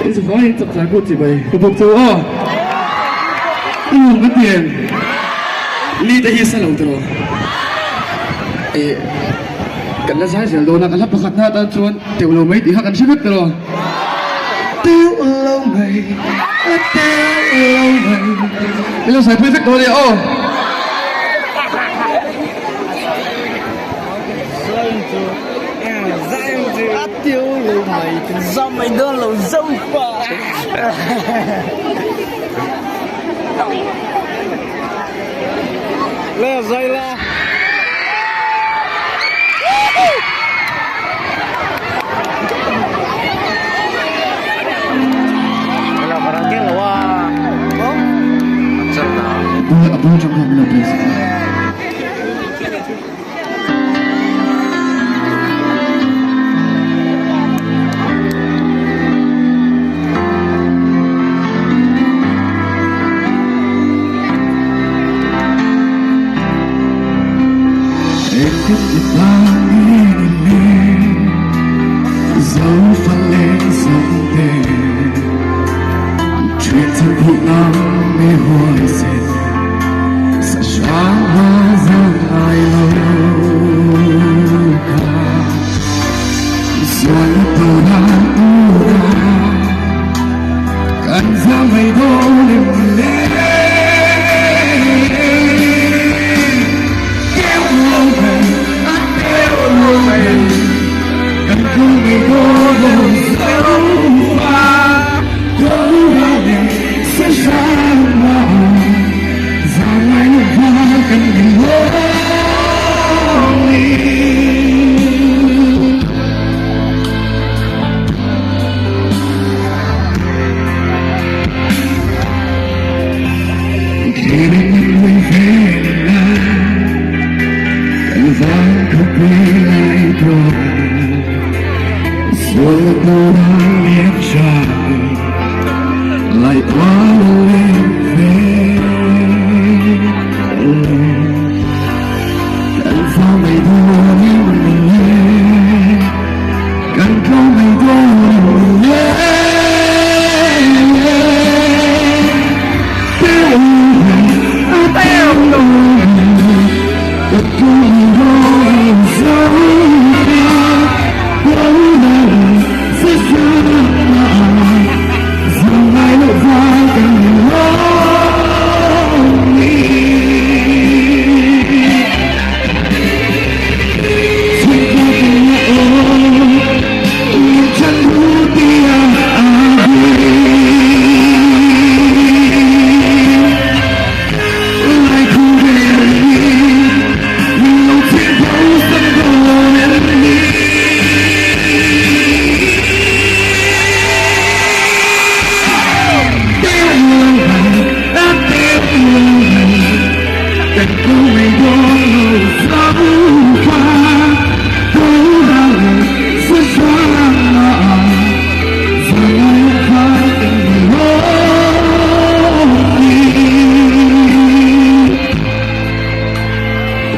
It's fine, tập giải cuộc chỉ vậy. Cuộc châu Âu, anh hùng cái tiền, li tay hết sao lâu rồi. Cần là giải rồi, na cần lắp bạc na ta chuan, tiểu lâu mấy thì hắc ăn hết rồi. Tiểu lâu mấy, bây giờ giải perfect rồi đấy, tiêu lâu mày do mày đơn lâu dâu quá lê dây la là para cái là wa chân nào Abang trong lòng là please. Dẫu phân lên dòng đê chuyện thân phụ lắm mê hồi dệt sẽ sáng hoa giang ai lâu cả rồi tàu đàn u đà cần ra mây đô đêm lên kéo lâu về kéo lâu về cần không bị cô đơn dẫu qua dẫu về sẽ sáng màu và ngày hoa cần mình hôn khi bên người về lại cần vang khóc quay lại rồi rồi tôi đang liếc trời lại quá lên về cần sao mày thua nhưng mình nghe cần có mày thua mình nghe tiêu tất cả những đôi dấu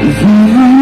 If